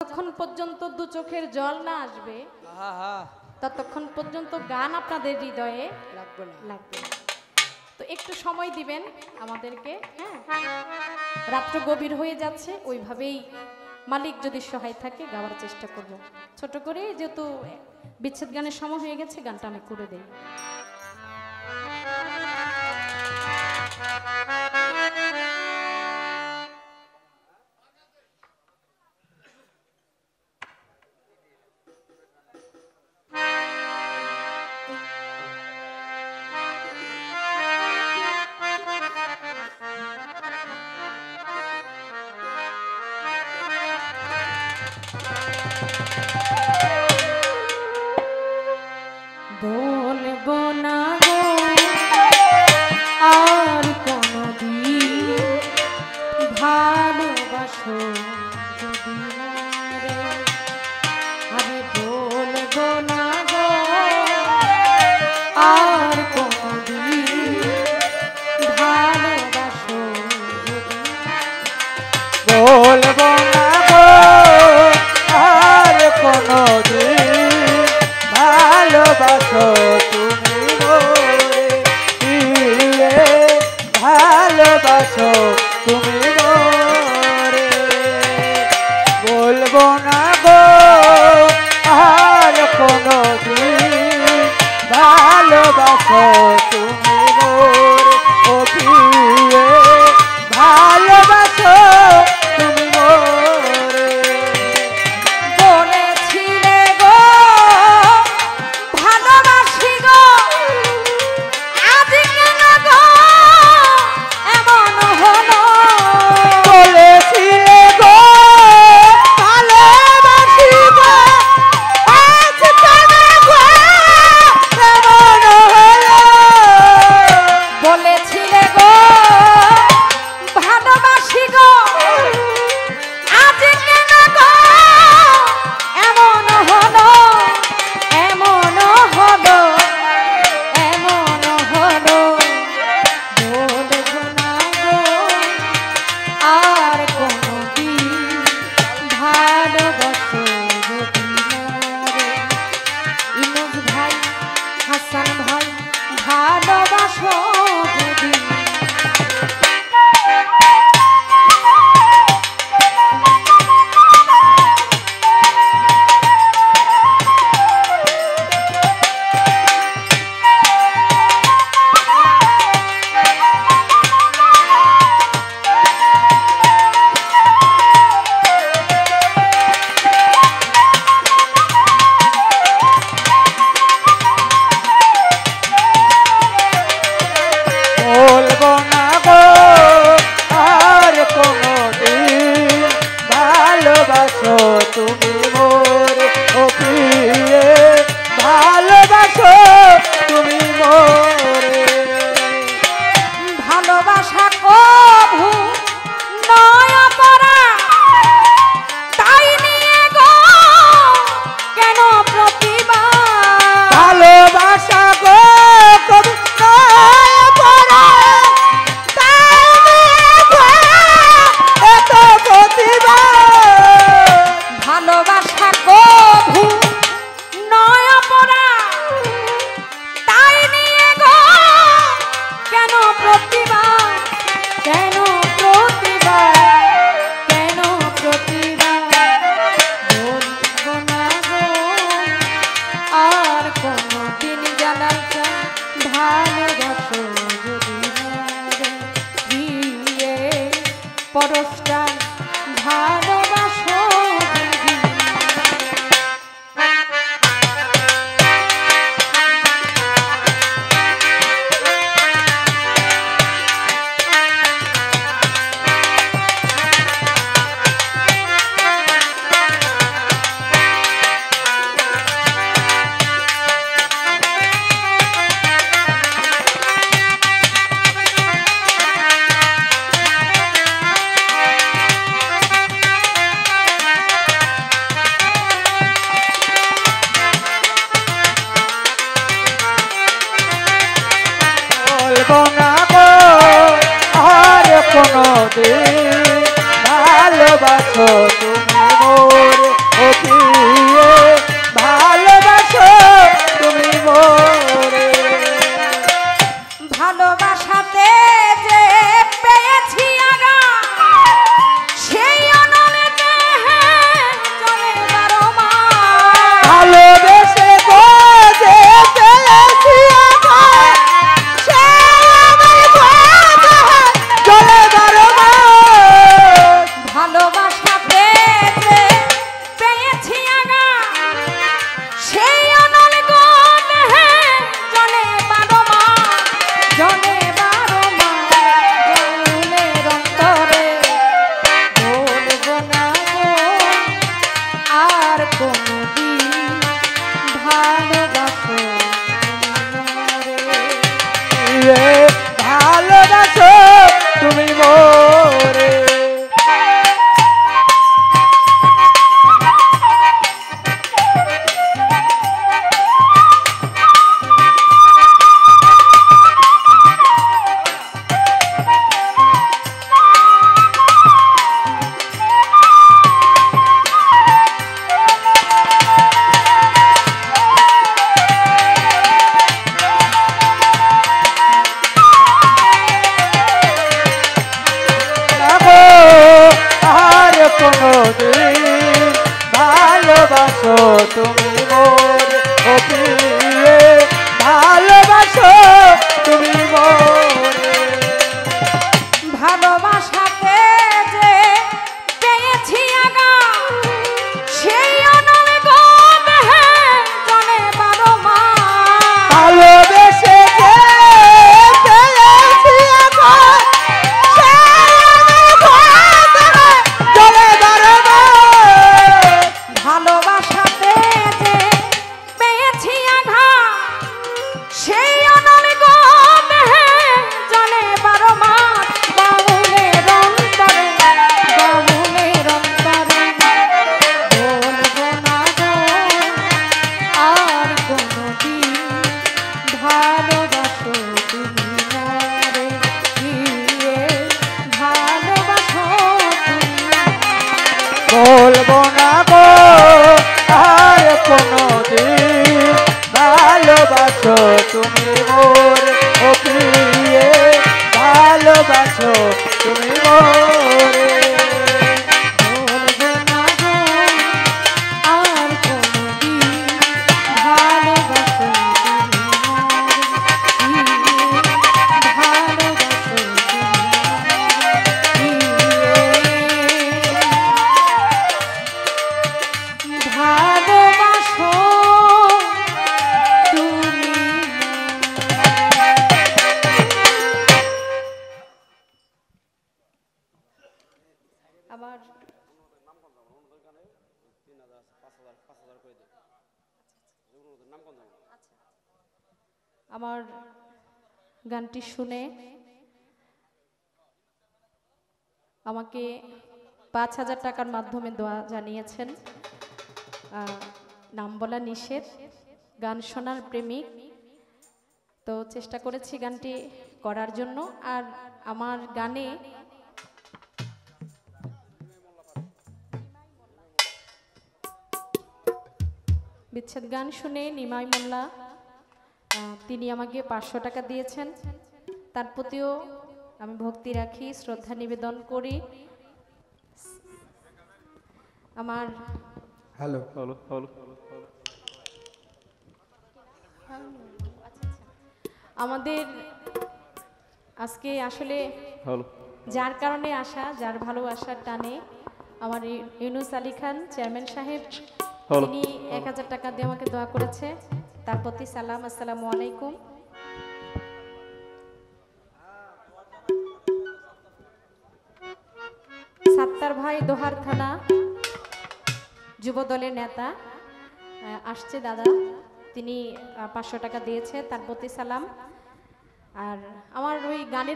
যতক্ষণ পর্যন্ত দু চোখের জল না আসবে ততক্ষণ পর্যন্ত গান আপনাদের হৃদয়ে লাগবে। তো একটু সময় দিবেন আমাদেরকে। হ্যাঁ, রাত্র গভীর হয়ে যাচ্ছে, ওইভাবেই মালিক যদি সহায় থাকে গাওয়ার চেষ্টা করব। ছোট করে, যেহেতু বিচ্ছেদ গানের সময় হয়ে গেছে, গানটা আমি করে দেই। বলবো না গো আর কোনদিন ভালোবাসো যদি মরে, আমি বলবো না গো আর কোনদিন ভালোবাসো, বলবো না গো আর কোনদিন ভালোবাসো তুমি মোরে, ভালোবাসো তুমি মোরে। বলবো না গো আর কোনদিন ভালোবাসো তুমি মোরে, ও প্রিয়ে ভালোবাসো তুমি মোরে। বলেছিলে গো ভালোবাসি গো, আজ কেন গো এমন হলো। বলেছিলে গো ভালোবাসি গো, আজ কেন গো এমন হলো। বলেছিলে গো ভালোবাসি গো, আজ কেন গো এমন হলো, এমন হলো, এমন হলো। বলবো না গো আর কোনদিন ভালোবাসো যদি মরে, ইনুস ভাই, হাসান ভাই, ভালোবাসো যদি। বলবো না গো আর কোনদিন ভালোবাসো তুমি মোরে, ও প্রিয়ে ভালোবাসো তুমি মোরে। ভালোবাসা কভু নয় অপরা, তাই নিয়ে গো কেন প্রতিবাদ। ভালোবাসা গো কবু নয় পরা, তাই নিয়ে গো এত প্রতিবাদ। ভালোবাসা কভু নয় অপরা, তাই নিয়ে গো কেন প্রতিবাদ, কেন প্রতিবাদ, কেন প্রতিবাদ। বলবো না গো আর কোনদিন জানাই চাই ভালোবাসো যদি মরে, প্রিয়ে পরশটা ভালোবাসো যদি। বলবো না গো আর কোনদিন ভালোবাসো তুমি মোরে, কোনদিন ভালোবাসো রে ভালোবাসো তুমি মোরে কোনদিন ভালোবাসো তুমি মোরে ও প্রিয়ে ভালোবাসো তুমি মোরে ভালোবাসাতে যে পেয়েছি আগা সেই অনল গো জনে 12 মাস ভালোবেসে যে পেয়েছি আগা ভালোবাসাতে যে পেয়েছি আঘা সেই অনল গো জনে 12 মাস বাউলের অন্তরে বলবো না গো আর কোনদিন ভালোবাসো তুমি মরে গিয়ে ভালোবাসো বলবো না গো আর কোনদিন ভালোবাসো তুমি মোরে ও প্রিয়ে ভালোবাসো তুমি মোরে বলবো না গো আর কোনদিন ভালোবাসো তুমি ভালোবাসো ভালোবাসো তুমি আমার আমার গানটি শুনে আমাকে 5,000 টাকার মাধ্যমে দোয়া জানিয়েছেন। নাম বলা নিষেধ, গান শোনার প্রেমিক। তো চেষ্টা করেছি গানটি করার জন্য। আর আমার গানে বিচ্ছেদ গান শুনে নিমাই মোল্লা তিনি আমাকে 500 টাকা দিয়েছেন। তার প্রতিও আমি ভক্তি রাখি, শ্রদ্ধা নিবেদন করি। আমার হ্যালো আমাদের আজকে আসলে যার কারণে আসা, যার ভালোবাসার টানে আমার ইউনুস আলী খান চেয়ারম্যান সাহেব তিনি 1000 টাকা দিয়ে আমাকে দোয়া করেছে। তার প্রতি সালাম, আসসালামু আলাইকুম। সাত্তার ভাই দোহার থানা যুব দলের নেতা আসছে দাদা, তিনি 500 টাকা দিয়েছে, তার প্রতি সালাম। আর আমার ওই গানের